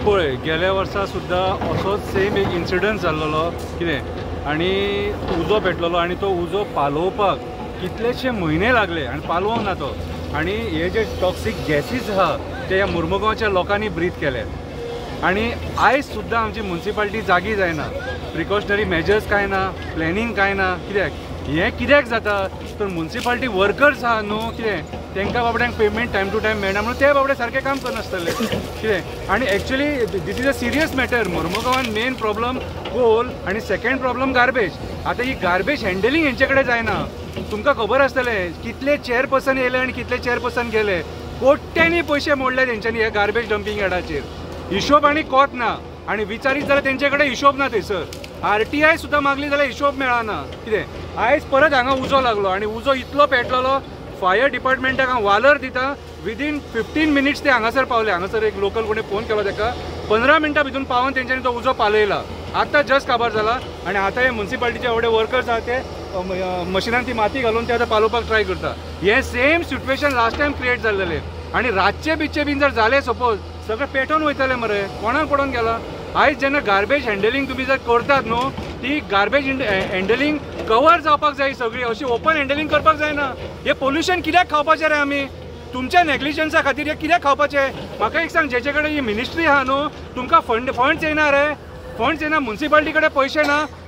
पळय गेल्या वर्सा सुद्दां असोच सेम एक इन्सिडंट जाल्लो कितें आनी उजो पेटलेलो आनी तो उजो पालोवपाक कितलेशे म्हयने लागले आनी पालोवंक ना तो आनी हे जे टॉक्सीक गॅसीस आहा ते ह्या मुर्मुगांवच्या लोकांनी ब्रीथ केले आनी आयज सुद्दां आमची म्युनिसिपालिटी जागी जायना प्रिकॉशनरी मेजर्स कांय ना प्लॅनिंग कांय ना कित्याक हें कित्याक जाता तर म्युनिसिपालिटी वर्कर्स आहा न्हू कितें तांकां बाबड्यांक पेमेंट टायम टू टायम मेळना म्हणून ते बाबडे सारकें काम करनासतले कितें आनी actually this is a serious matter मुर्मुगांवान मेन प्रॉब्लम कोल आनी सेकंड प्रॉब्लम गार्बेज आतां ही गार्बेज हँडलिंग हेंचे कडेन जायना तुमकां खबर आसतलें कितले चेअरपर्सन येयले आनी कितले चेअरपर्सन गेले कोट्यांनी पयशे मोडले तेंच्यांनी ह्या गार्बेज डंपिंग यार्डाचेर हिशोब आनी कोत ना आनी विचारीत जाल्यार तेंचे कडेन हिशोब ना थंयसर RTI सुद्दां मागली जाल्यार हिशोब मेळना कितें आयज परत हांगा उजो लागलो आनी उजो इतलो पेटलेलो फायर डिपार्टमेंटाक हांव वालर दिता विदीन 15 मिनिट्स ते हांगासर पावले हांगासर एक लोकल कोणी फोन केलो ताका 15 मिनटां भितून पावून तेंच्यांनी तो उजो पालयला आतां जस्ट खबर जाला आनी आतां हे म्युनिसिपालिटीचे एवढे वर्कर्स आहा ते मशिनान ती माती घालून ते आतां पालोवपाक ट्राय करता हे same situation last time create जाल्लेले आनी रातचे बिच्चे बीन जर जाले सपोज सगळें पेटोवन वयतले मरे कोणाक पडोवन गेला आयज जेन्ना गार्बेज हँडलिंग तुमी जर करतात न्हू ती गार्बेज हँडलिंग कवर जावपाक जाय सगळी अशी ओपन हँडलिंग करपाक जायना हे पोल्युशन कित्याक खावपाचें रे आमी तुमच्या नेग्लिजन्सा खातीर हे कित्याक खावपाचें म्हाका एक सांग जेचे कडेन ही मिनिस्ट्री आहा न्हू तुमकां फंड्स येना रे फंड्स येना म्युनिसिपालिटी कडेन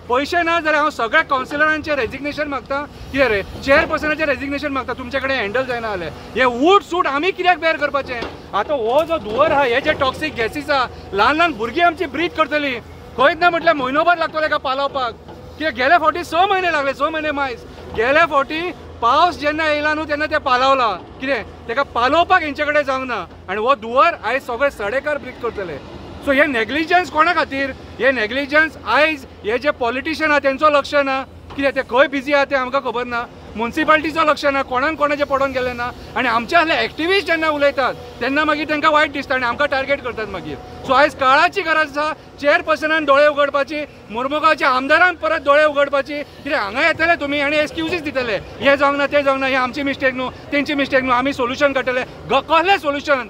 पैसे ना जाल्यार हांव सगळ्या कावन्सिलरांचे रेजिग्नेशन मागता कितें रे चेअरपर्सनाचें रेजिग्नेशन मागता तुमचे कडेन हँडल जायना जाल्यार हे उट सूट आमी कित्याक बेर करपाचें आतां हो जो धुंवर आहा हे जे टॉक्सीक गॅसीस आहा ल्हान भुरगीं आमची ब्रीथ करतलीं खंयच ना म्हटल्यार म्हयनोभर लागतलो ताका पालोवपाक कित्याक गेल्या फावटी 6 म्हयने लागले 6 म्हयने मायज गेल्या फावटी पावस जेन्ना येयला न्हू तेन्ना ते पालवला कितें ताका पालोवपाक हेंचे कडेन जावंक ना आनी हो धुंवर आयज सगळे सडेकार ब्रीथ करतले सो हे नेग्लिजन्स कोणा खातीर हे नेग्लिजन्स आयज हे जे पॉलिटिशियन आहा तेंचो लक्ष ना कित्याक ते खंय बिजी आहा ते आमकां खबर ना म्युनिसिपालिटीचो लक्ष ना कोणाचे पडोवन गेले ना आनी आमचे असले एक्टिविस्ट जेन्ना उलयतात तेन्ना मागीर तांकां वायट दिसता आनी आमकां टार्गेट करतात मागीर सो आयज काळाची गरज आसा चेअरपर्सनान दोळे उगडपाची मुर्मुगांवच्या आमदारान परत दोळे उगडपाची कित्याक हांगा येतले तुमी आनी एक्सक्युजीस दितले हे जावंक ना ते जावंक ना हे आमची मिस्टेक न्हू तेंची मिस्टेक न्हू आमी सोल्युशन काडटले कसलें सोल्युशन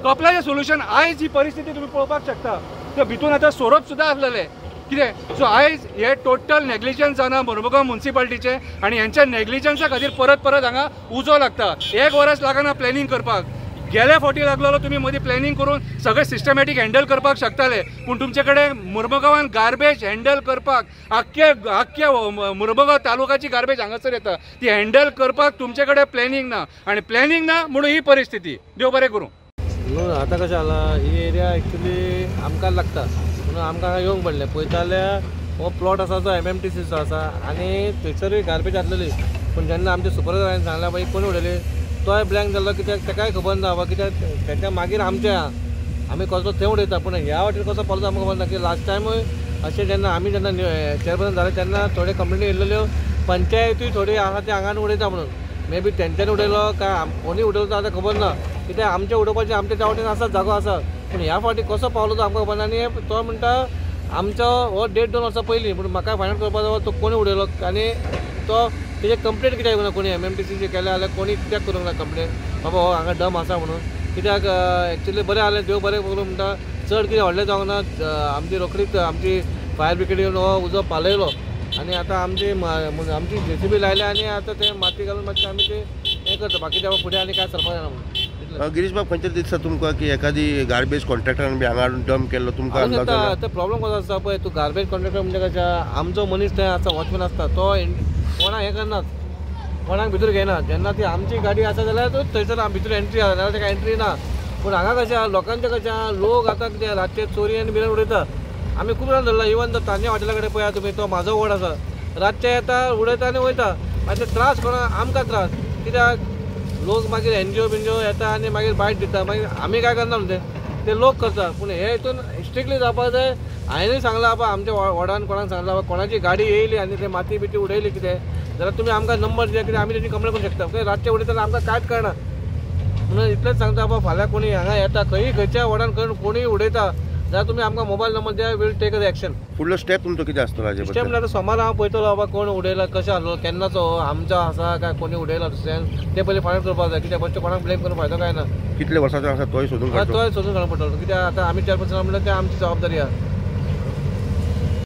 कपलाचें सोल्युशन आयज ही परिस्थिती तुमी पळोवपाक शकता तर भितून आतां सोरोप सुद्दां आसलेले कितें सो आयज हे टोटल नेग्लिजन्स जाना मुर्मुगांव म्युनिसिपालिटीचे आनी हेंच्या नेग्लिजन्सा खातीर परत हांगा उजो लागता 1 वर्स लागना प्लॅनिंग करपाक गेल्या फावटी लागलेलो तुमी मदीं प्लॅनिंग करून सगळें सिस्टमॅटीक हँडल करपाक शकताले पूण तुमचे कडेन मुर्मुगांवान गार्बेज हँडल करपाक आख्खे मुर्मुगांव तालुकाची गार्बेज हांगासर येता ती हँडल करपाक तुमचे कडेन प्लॅनिंग ना आनी प्लॅनिंग ना म्हणून ही परिस्थिती देव बरें करूं आतां कशें जालां ही एरिया एक्चुली आमकां लागता म्हणून आमकां येवंक पडलें पळयता जाल्यार हो प्लॉट आसा तो MMTCचो आसा आनी थंयसरूय गार्बेज जातलेली पूण जेन्ना आमच्या सुपरवायझरान सांगलां बाई कोणी उडयली तोय ब्लँक जाल्लो कित्याक ताकाय खबर ना वा कित्याक तेच्या मागीर आमचें आमी कसो थंय उडयता पूण ह्या वाटेर कसो पावलो आमकां खबर ना की लास्ट टायमूय अशें जेन्ना आमी चेअरपर्सन जाले तेन्ना थोडे कंप्लेनी येयल्ल्यो पंचायतूय थोडी आसा ते हांगान उडयता म्हणून मे बी तेंच्यांनी उडयलो काय कोणी उडयलो आतां खबर ना कित्याक आमचे उडोवपाचें आमच्या त्या वाटेन आसा जागो आसा पूण ह्या फावटी कसो पावलो तो आमकां खबर ना आनी तो म्हणटा आमचो हो 1.5-2 वर्सां पयलीं पूण म्हाका फायनल करपाक जाय तो कोणी उडयलो आनी तो तेजे कंप्लेंट कित्याक येवना कोणी MMTCचे केले जाल्यार कोणी कित्याक करूंक ना कंप्लेंट बाबा हो हांगा डम आसा म्हणून कित्याक एक्चुली बरें जालें देव बरें करूं म्हणटा चड कितें व्हडलें जावंक ना आमची रोखडीच आमची फायर ब्रिगेड येवन हो उजो पालयलो आनी आतां आमची JCB लायल्या आनी आतां ते माती घालून मातशें आमी ते हें करता बाकीच्या फुडें आनी कांय सरपाक जायना म्हणून गिरीश बाब खंयचे दिसता तुमकां की एखादी गार्बेज कॉन्ट्रॅक्टरान बी हांगा डंप केल्लो तुमकां ते प्रॉब्लम कसो आसता पळय तूं गार्बेज कॉन्ट्रॅक्टर म्हणजे कशें आमचो मनीस थंय आसता वॉचमॅन आसता तो कोणाक हें करनात कोणाक भितर घेनात जेन्ना ती आमची गाडी आसा जाल्यार थंयसर भितर एंट्री आसा जाल्यार ताका एंट्री ना पूण हांगा कशें लोकांचें कशें लोक आतां कितें रातचे चोरी आनी बिरान उडयता आमी खूब जाण धरला इवन तो तान्या हॉटेला कडेन पळया तुमी तो म्हाजो वड आसा रातचे येता उडयता आनी वयता मागीर त्रास कोणाक आमकां त्रास कित्याक लोक मागीर NGO येता आनी मागीर बायट दिता मागीर आमी काय करना ते लोक करता पूण हे हितून स्ट्रिक्टली जावपाक जाय हांवेंय सांगलां बाबा आमच्या वॉर्डान कोणाक सांगलां बाबा कोणाची गाडी येयली आनी ते माती बिती उडयली कितें जाल्यार तुमी आमकां नंबर दिया कित्याक आमी तेजी कंप्लेन करूंक शकता रातचे उडयता जाल्यार आमकां कांयच कळना म्हणून इतलेंच सांगता बाबा फाल्यां कोणी हांगा येता खंयच्या वॉर्डान कोणूय उडयता जाल्यार तुमी आमकां मोबायल नंबर द्या, वील टेक अ एक्शन. फुडलो स्टेप तुमचो कितें आसतलो हाजे स्टेप बद्दल? म्हणल्यार सोमार हांव पळयतलो बाबा कोण उडयला, कशें आसलो, केन्नाचो, आमचो आसा काय कोणी उडयला दुसऱ्यान, ते पयलीं फायनल करपाक जाय. कित्याक बेश्टे कोणाक ब्लेम करून फायदो काय ना. कितले वर्साचो आसा तोय सोदून काडचो. तोय सोदून काडूंक पडटलो. कित्याक आतां आमी चॅरपर्सन म्हणल्यार तें आमची जबाबदारी आहा.